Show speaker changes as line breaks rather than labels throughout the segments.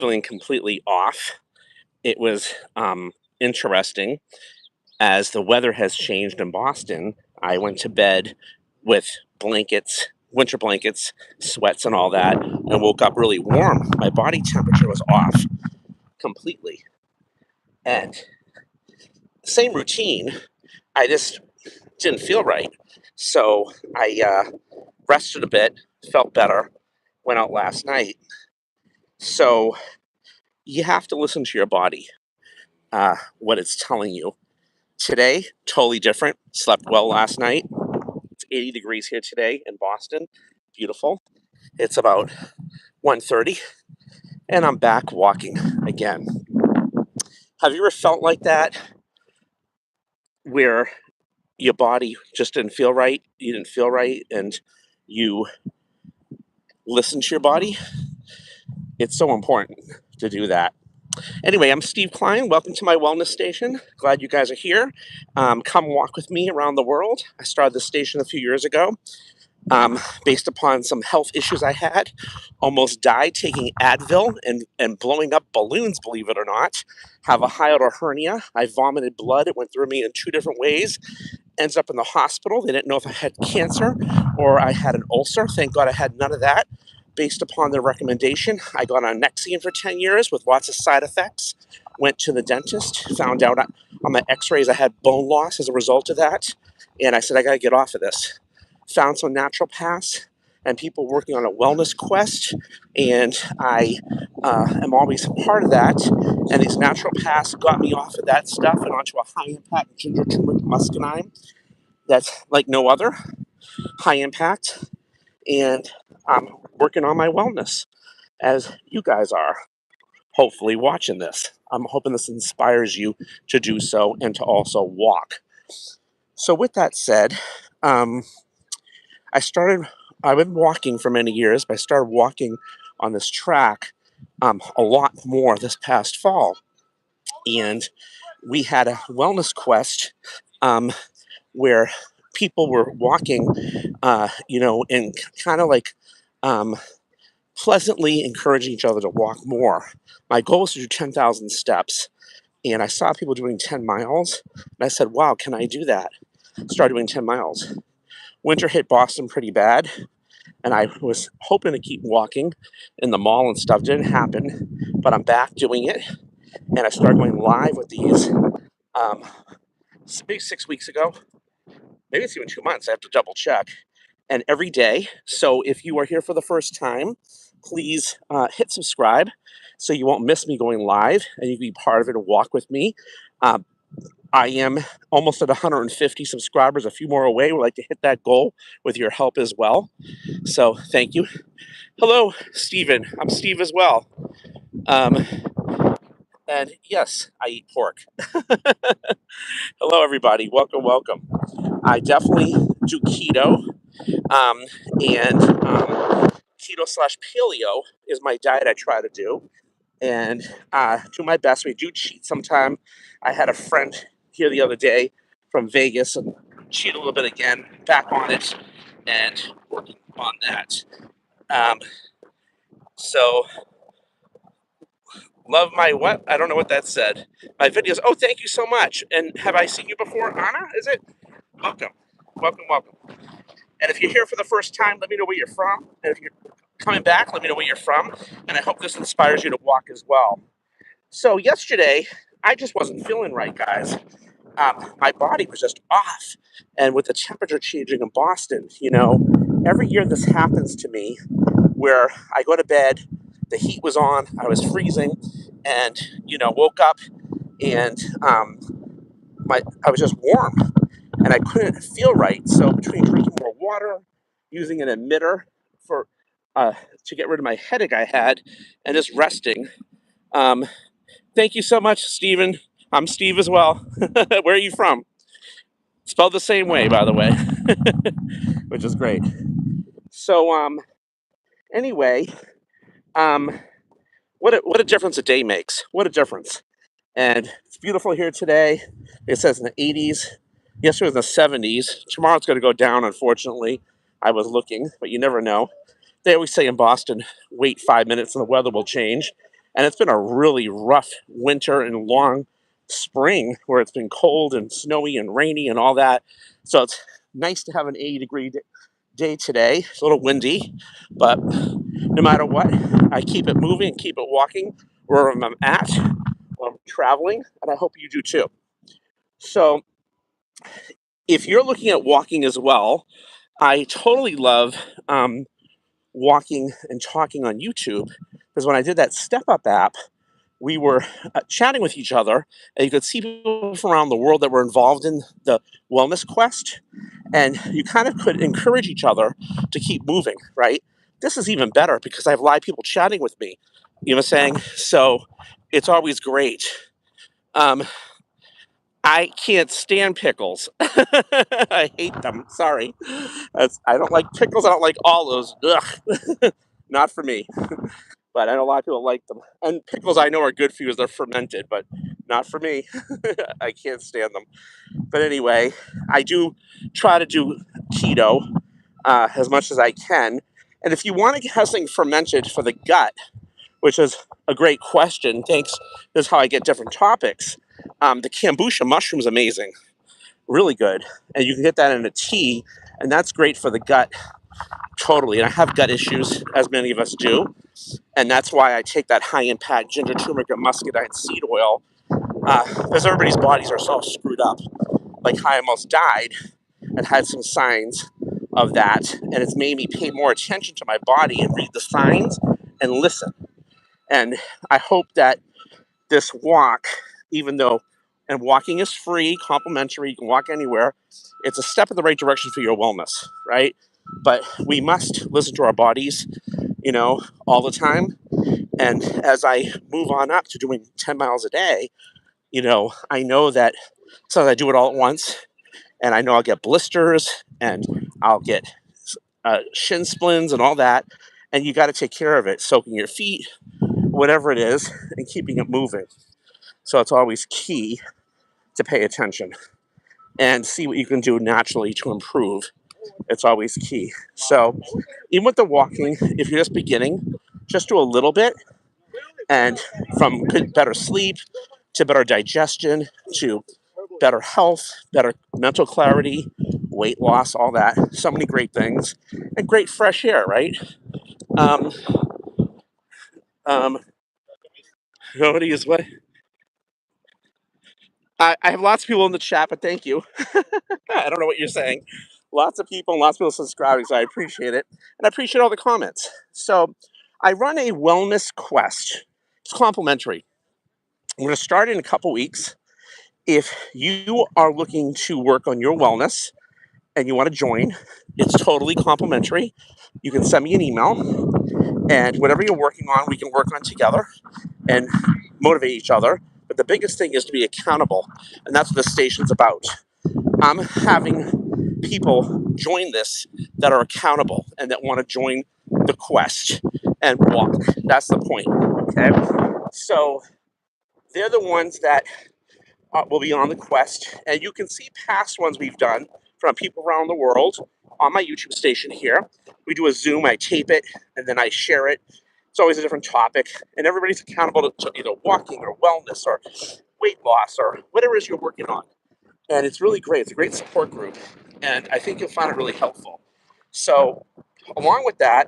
feeling completely off. It was interesting. As the weather has changed in Boston, I went to bed with blankets, winter blankets, sweats, and all that, and woke up really warm. My body temperature was off completely. And same routine, I just didn't feel right. So I rested a bit, felt better, went out last night. So you have to listen to your body, what it's telling you. Today, totally different. Slept well last night. It's 80 degrees here today in Boston. Beautiful. It's about 1:30, and I'm back walking again. Have you ever felt like that, where your body just didn't feel right? You didn't feel right, and you listen to your body? It's so important to do that. Anyway, I'm Steve Klein. Welcome to my wellness station. Glad you guys are here. Come walk with me around the world. I started this station a few years ago, based upon some health issues I had. Almost died taking Advil and blowing up balloons, believe it or not. Have a hiatal hernia. I vomited blood. It went through me in 2 different ways. Ends up in the hospital. They didn't know if I had cancer or I had an ulcer. Thank God I had none of that. Based upon their recommendation, I got on Nexium for 10 years with lots of side effects. Went to the dentist, found out on my x-rays I had bone loss as a result of that. And I said, I got to get off of this. Found some naturopaths and people working on a wellness quest. And I am always a part of that. And these naturopaths got me off of that stuff and onto a high-impact ginger turmeric muscanine that's like no other, high impact. And I'm working on my wellness, as you guys are hopefully watching this. I'm hoping this inspires you to do so and to also walk. So with that said, I've been walking for many years, but I started walking on this track a lot more this past fall. And we had a wellness quest where people were walking, and kind of like pleasantly encouraging each other to walk more. My goal was to do 10,000 steps, and I saw people doing 10 miles, and I said, wow, can I do that? Started doing 10 miles. Winter hit Boston pretty bad, and I was hoping to keep walking in the mall and stuff. Didn't happen, but I'm back doing it, and I started going live with these maybe 6 weeks ago. Maybe it's even 2 months. I have to double check. And every day. So if you are here for the first time, please hit subscribe so you won't miss me going live and you can be part of it and walk with me. I am almost at 150 subscribers, a few more away. We'd like to hit that goal with your help as well. So thank you. Hello, Stephen. I'm Steve as well. And yes, I eat pork. Hello, everybody. Welcome, welcome. I definitely do keto. And keto slash paleo is my diet I try to do. And do my best. We do cheat sometime. I had a friend here the other day from Vegas and cheat a little bit again, back on it, and working on that. So, love my what? I don't know what that said. My videos. Oh, thank you so much. And have I seen you before, Anna? Is it? Welcome. Welcome, welcome. And if you're here for the first time, let me know where you're from. And if you're coming back, let me know where you're from. And I hope this inspires you to walk as well. So yesterday, I just wasn't feeling right, guys. My body was just off. And with the temperature changing in Boston, every year this happens to me where I go to bed, the heat was on, I was freezing, and, woke up and I was just warm. And I couldn't feel right. So between drinking more water, using an emitter for to get rid of my headache I had, and just resting. Thank you so much, Stephen. I'm Steve as well. Where are you from? Spelled the same way, by the way, which is great. So anyway, what a difference a day makes. What a difference. And it's beautiful here today. It says in the 80s. Yesterday was in the 70s. Tomorrow's going to go down, unfortunately. I was looking, but you never know. They always say in Boston, wait 5 minutes and the weather will change. And it's been a really rough winter and long spring where it's been cold and snowy and rainy and all that. So it's nice to have an 80-degree day today. It's a little windy, but no matter what, I keep it moving, keep it walking wherever I'm at while I'm traveling, and I hope you do too. So if you're looking at walking as well, I totally love walking and talking on YouTube, because when I did that Step Up app, we were chatting with each other, and you could see people from around the world that were involved in the wellness quest, and you kind of could encourage each other to keep moving, right? This is even better because I have live people chatting with me, you know what I'm saying? So it's always great. Um, I can't stand pickles. I hate them. Sorry. I don't like pickles. I don't like olives. Ugh. Not for me. But I know a lot of people like them. And pickles I know are good for you as they're fermented, but not for me. I can't stand them. But anyway, I do try to do keto as much as I can. And if you want to have something fermented for the gut, which is a great question, thanks. This is how I get different topics. The kombucha mushroom is amazing, really good. And you can get that in a tea, and that's great for the gut, totally. And I have gut issues, as many of us do. And that's why I take that high impact ginger, turmeric, and muscadine seed oil, because everybody's bodies are so screwed up. Like I almost died and had some signs of that. And it's made me pay more attention to my body and read the signs and listen. And I hope that this walk, even though, and walking is free, complimentary, you can walk anywhere, it's a step in the right direction for your wellness, right? But we must listen to our bodies, all the time. And as I move on up to doing 10 miles a day, I know that sometimes I do it all at once, and I know I'll get blisters and I'll get shin splints and all that. And you got to take care of it, soaking your feet, whatever it is, and keeping it moving. So it's always key to pay attention and see what you can do naturally to improve. It's always key. So even with the walking, if you're just beginning, just do a little bit, and from better sleep to better digestion to better health, better mental clarity, weight loss, all that. So many great things, and great fresh air, right? Um, um, nobody is what? I have lots of people in the chat, but thank you. I don't know what you're saying. Lots of people and lots of people subscribing, so I appreciate it. And I appreciate all the comments. So I run a wellness quest. It's complimentary. I'm going to start in a couple weeks. If you are looking to work on your wellness and you want to join, it's totally complimentary. You can send me an email, and whatever you're working on, we can work on together and motivate each other. But the biggest thing is to be accountable, and that's what the station's about. I'm having people join this that are accountable and that want to join the quest and walk. That's the point. Okay. So they're the ones that will be on the quest. And you can see past ones we've done from people around the world on my YouTube station here. We do a Zoom, I tape it, and then I share it. It's always a different topic. And everybody's accountable to either walking or wellness or weight loss or whatever it is you're working on. And it's really great. It's a great support group. And I think you'll find it really helpful. So, along with that,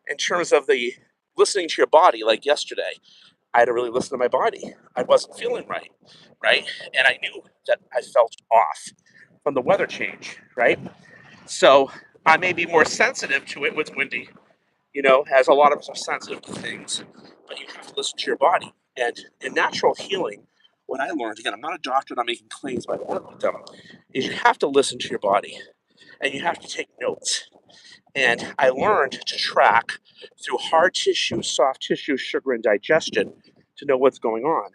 in terms of the listening to your body, like yesterday, I had to really listen to my body. I wasn't feeling right, right? And I knew that I felt off from the weather change, right? So I may be more sensitive to it with windy, as a lot of us are sensitive to things, but you have to listen to your body. And in natural healing, what I learned, again, I'm not a doctor, I'm not making claims, but I work with them, is you have to listen to your body and you have to take notes. And I learned to track through hard tissue, soft tissue, sugar, and digestion to know what's going on.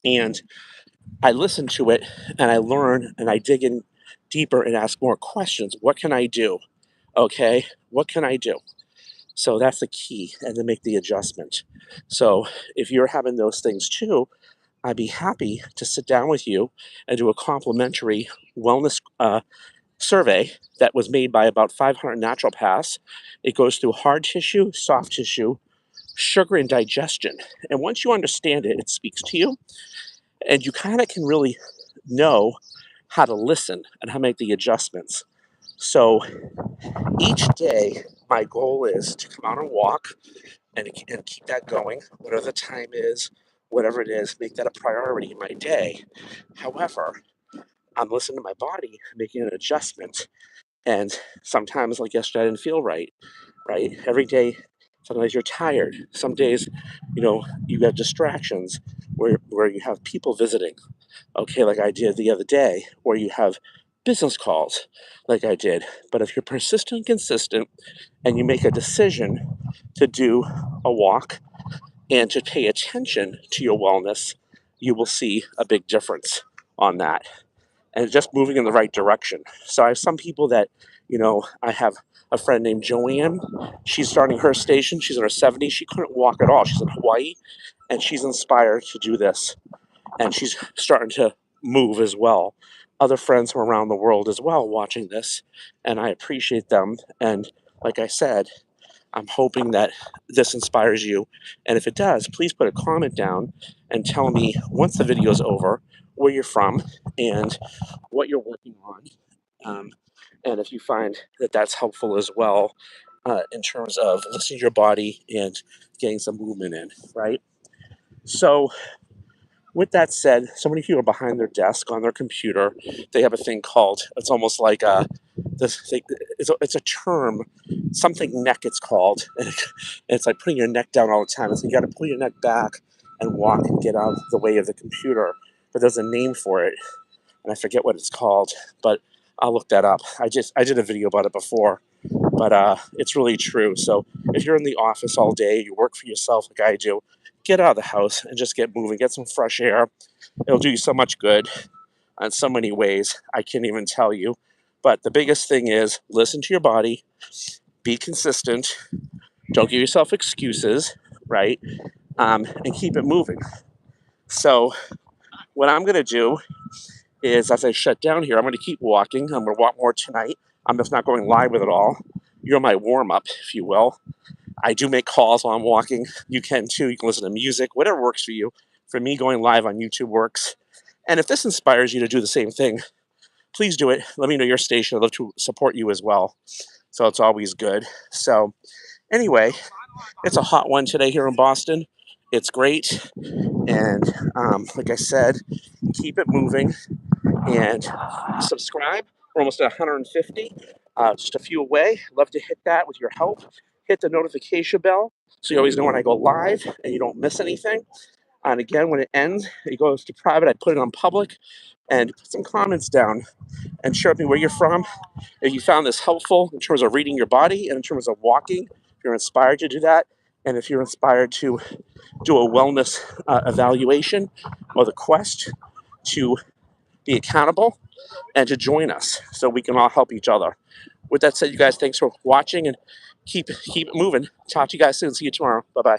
And I listen to it and I learn and I dig in deeper and ask more questions. What can I do? Okay, what can I do? So that's the key, and then make the adjustment. So if you're having those things too, I'd be happy to sit down with you and do a complimentary wellness survey that was made by about 500 naturopaths. It goes through hard tissue, soft tissue, sugar and digestion. And once you understand it, it speaks to you, and you kind of can really know how to listen and how to make the adjustments. So each day, my goal is to come out and walk and keep that going, whatever the time is, whatever it is, make that a priority in my day. However, I'm listening to my body, making an adjustment. And sometimes, like yesterday, I didn't feel right, right? Every day, sometimes you're tired. Some days, you have distractions where you have people visiting, okay, like I did the other day, or you have business calls like I did. But if you're persistent and consistent and you make a decision to do a walk and to pay attention to your wellness, you will see a big difference on that and just moving in the right direction. So I have some people that, I have a friend named Joanne. She's starting her station. She's in her 70s. She couldn't walk at all. She's in Hawaii, and she's inspired to do this. And she's starting to move as well. Other friends from around the world as well watching this, and I appreciate them. And like I said, I'm hoping that this inspires you. And if it does, please put a comment down and tell me once the video is over where you're from and what you're working on. Um, and if you find that that's helpful as well in terms of listening to your body and getting some movement in, right? So, with that said, so many people are behind their desk on their computer. They have a thing called, it's almost like this thing, it's a term, something neck it's called. And it's like putting your neck down all the time. So you got to pull your neck back and walk and get out of the way of the computer. But there's a name for it, and I forget what it's called, but I'll look that up. I did a video about it before, but it's really true. So if you're in the office all day, you work for yourself like I do, get out of the house and just get moving, get some fresh air. It'll do you so much good in so many ways. I can't even tell you. But the biggest thing is listen to your body, be consistent, don't give yourself excuses, right? And keep it moving. So what I'm going to do is as I shut down here, I'm going to keep walking. I'm going to walk more tonight. I'm just not going live with it all. You're my warm-up, if you will. I do make calls while I'm walking. You can too. You can listen to music, whatever works for you. For me, going live on YouTube works. And if this inspires you to do the same thing, please do it. Let me know your station. I'd love to support you as well. So it's always good. So anyway, it's a hot one today here in Boston. It's great. And like I said, keep it moving and subscribe. We're almost at 150, just a few away. Love to hit that with your help. Hit the notification bell so you always know when I go live and you don't miss anything. And again, when it ends, it goes to private. I put it on public, and put some comments down and share with me where you're from. If you found this helpful in terms of reading your body and in terms of walking, if you're inspired to do that, and if you're inspired to do a wellness evaluation or the quest to be accountable and to join us so we can all help each other. With that said, you guys, thanks for watching and keep it moving. Talk to you guys soon. See you tomorrow. Bye-bye.